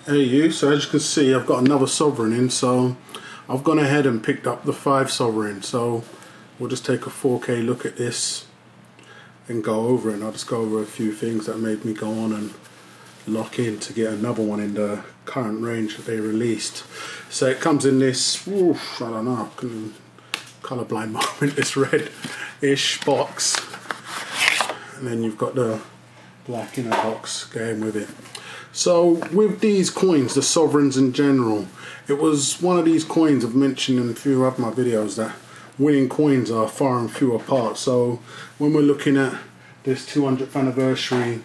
Hey you, so as you can see I've got another sovereign in, so I've gone ahead and picked up the 5 sovereign, so we'll just take a 4K look at this and go over it, and I'll just go over a few things that made me go on and lock in to get another one in the current range that they released. So it comes in this, I don't know, colourblind moment, this red-ish box, and then you've got the black inner box going with it. So with these coins, the sovereigns in general, it was one of these coins I've mentioned in a few of my videos that winning coins are far and few apart. So when we're looking at this 200th anniversary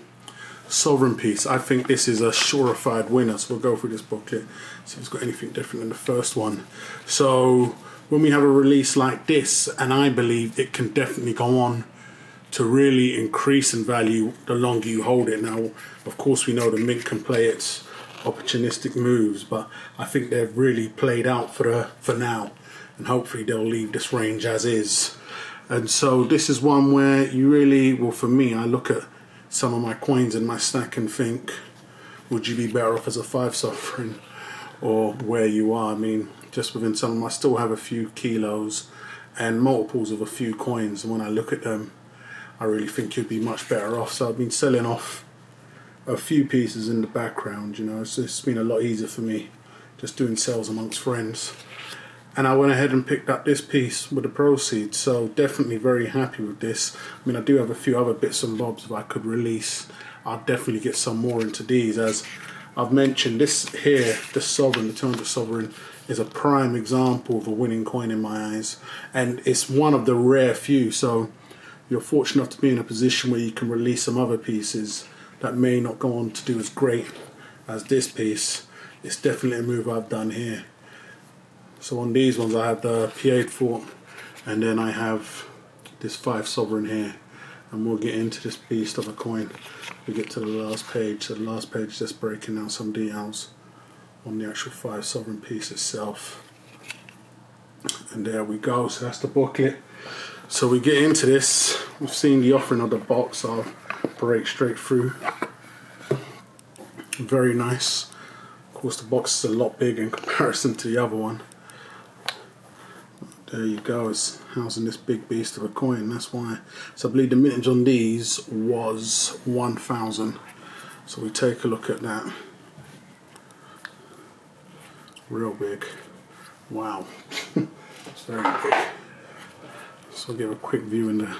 sovereign piece, I think this is a surefire winner. So we'll go through this booklet, see if it's got anything different than the first one. So when we have a release like this, and I believe it can definitely go on to really increase in value the longer you hold it. Now, of course, we know the mint can play its opportunistic moves, but I think they've really played out for now, and hopefully they'll leave this range as is. And so this is one where you really, well, for me, I look at some of my coins in my stack and think, would you be better off as a 5 sovereign or where you are? I mean, just within some of them, I still have a few kilos and multiples of a few coins, and when I look at them, I really think you'd be much better off. So I've been selling off a few pieces in the background, you know, so it's been a lot easier for me just doing sales amongst friends. And I went ahead and picked up this piece with the proceeds, so definitely very happy with this. I mean, I do have a few other bits and bobs if I could release. I'll definitely get some more into these. As I've mentioned, this here, the sovereign, the 200 sovereign, is a prime example of a winning coin in my eyes, and it's one of the rare few. So you're fortunate enough to be in a position where you can release some other pieces that may not go on to do as great as this piece. It's definitely a move I've done here. So on these ones I have the Pied Fort, and then I have this 5 sovereign here, and we'll get into this beast of a coin. We get to the last page. So the last page is just breaking down some details on the actual 5 sovereign piece itself. And there we go, so that's the booklet. So we get into this. We've seen the offering of the box. I'll break straight through. Very nice. Of course, the box is a lot bigger in comparison to the other one. There you go. It's housing this big beast of a coin. That's why. So I believe the mintage on these was 1,000. So we take a look at that. Real big. Wow. It's very big. So I'll give a quick view in the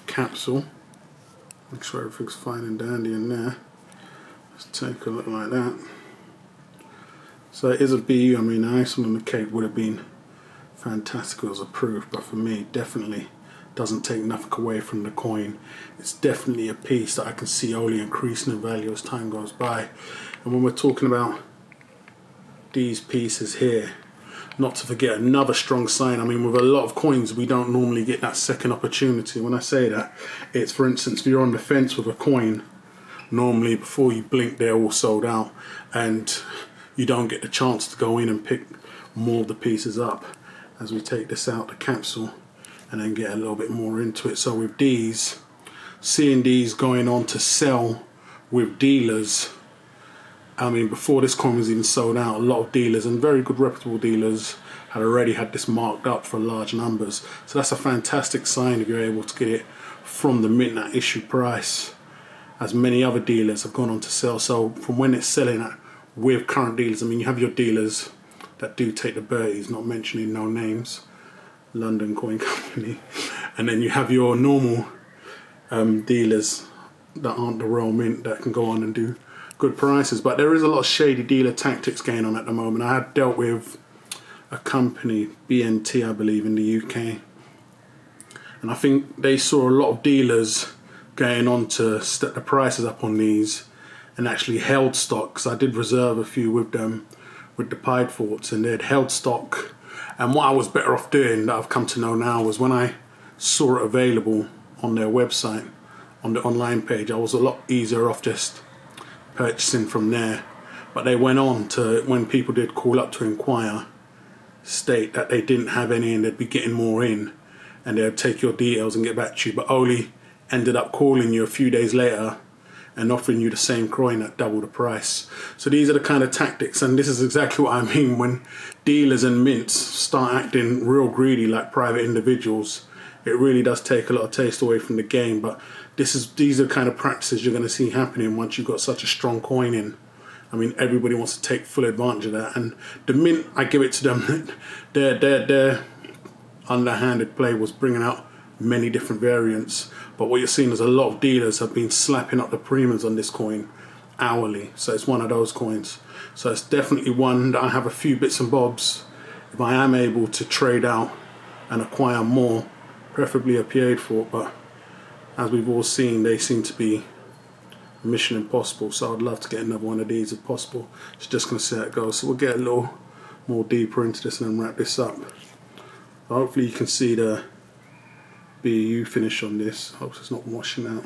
capsule. Make sure everything's fine and dandy in there. Let's take a look like that. So it is a BU. I mean, the icing on the cake would have been fantastic as a proof, but for me, definitely doesn't take nothing away from the coin. It's definitely a piece that I can see only increasing in value as time goes by. And when we're talking about these pieces here, not to forget another strong sign. I mean, with a lot of coins, we don't normally get that second opportunity. When I say that, it's, for instance, if you're on the fence with a coin, normally before you blink, they're all sold out, and you don't get the chance to go in and pick more of the pieces up. As we take this out the capsule and then get a little bit more into it. So with these, seeing these going on to sell with dealers, I mean, before this coin was even sold out, a lot of dealers, and very good reputable dealers, had already had this marked up for large numbers. So that's a fantastic sign if you're able to get it from the mint at issue price, as many other dealers have gone on to sell. So from when it's selling at with current dealers, I mean, you have your dealers that do take the birdies, not mentioning no names, London Coin Company, and then you have your normal dealers that aren't the Royal Mint that can go on and do good prices. But there is a lot of shady dealer tactics going on at the moment. I had dealt with a company, BNT I believe, in the UK, and I think they saw a lot of dealers going on to step the prices up on these and actually held stock, because I did reserve a few with them, with the Pied Forts, and they'd held stock. And what I was better off doing, that I've come to know now, was when I saw it available on their website, on the online page, I was a lot easier off just purchasing from there. But they went on to, when people did call up to inquire, state that they didn't have any and they'd be getting more in, and they'd take your details and get back to you, but only ended up calling you a few days later and offering you the same coin at double the price. So these are the kind of tactics, and this is exactly what I mean when dealers and mints start acting real greedy like private individuals. It really does take a lot of taste away from the game, but these are the kind of practices you're going to see happening once you've got such a strong coin in. I mean, everybody wants to take full advantage of that, and the mint, I give it to them. Their underhanded play was bringing out many different variants, but what you're seeing is a lot of dealers have been slapping up the premiums on this coin hourly, so it's one of those coins. So it's definitely one that I have a few bits and bobs. If I am able to trade out and acquire more, preferably a Pied Fort, but as we've all seen, they seem to be mission impossible, so I'd love to get another one of these if possible. It's just going to see how it goes. So we'll get a little more deeper into this and then wrap this up. So hopefully you can see the BU finish on this. Hope it's not washing out.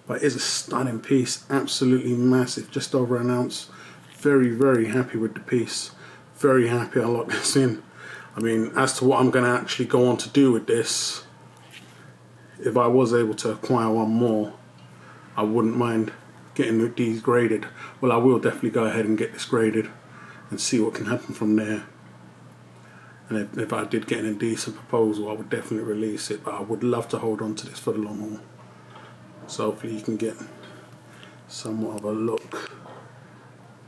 But it is a stunning piece, absolutely massive, just over an ounce. Very, very happy with the piece. Very happy I locked this in. I mean, as to what I'm going to actually go on to do with this, if I was able to acquire one more, I wouldn't mind getting these graded. Well, I will definitely go ahead and get this graded and see what can happen from there. And if I did get an indecent proposal, I would definitely release it, but I would love to hold on to this for the long haul. So hopefully you can get somewhat of a look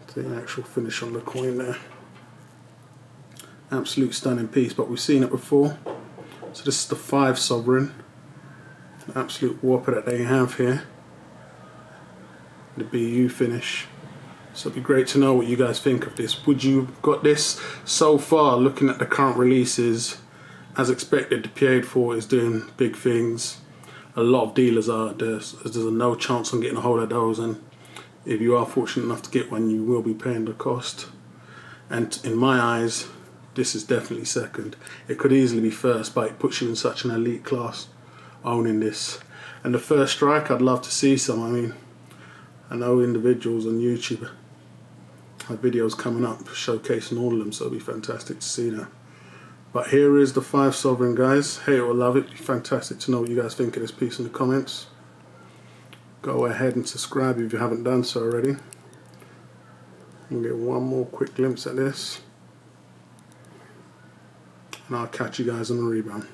at the actual finish on the coin there. Absolute stunning piece, but we've seen it before. So this is the 5 sovereign. Absolute whopper that they have here. The BU finish. So it'd be great to know what you guys think of this. Would you have got this? So far, looking at the current releases, as expected, the Pied Fort is doing big things. A lot of dealers are. There's a no chance on getting a hold of those, and if you are fortunate enough to get one, you will be paying the cost. And in my eyes, this is definitely second. It could easily be first, but it puts you in such an elite class owning this. And the first strike, I'd love to see some. I mean, I know individuals on YouTube have videos coming up showcasing all of them, so it'll be fantastic to see that. But here is the 5 sovereign, guys. Hate it or love it. It'd be fantastic to know what you guys think of this piece in the comments. Go ahead and subscribe if you haven't done so already. We'll get one more quick glimpse at this, and I'll catch you guys on the rebound.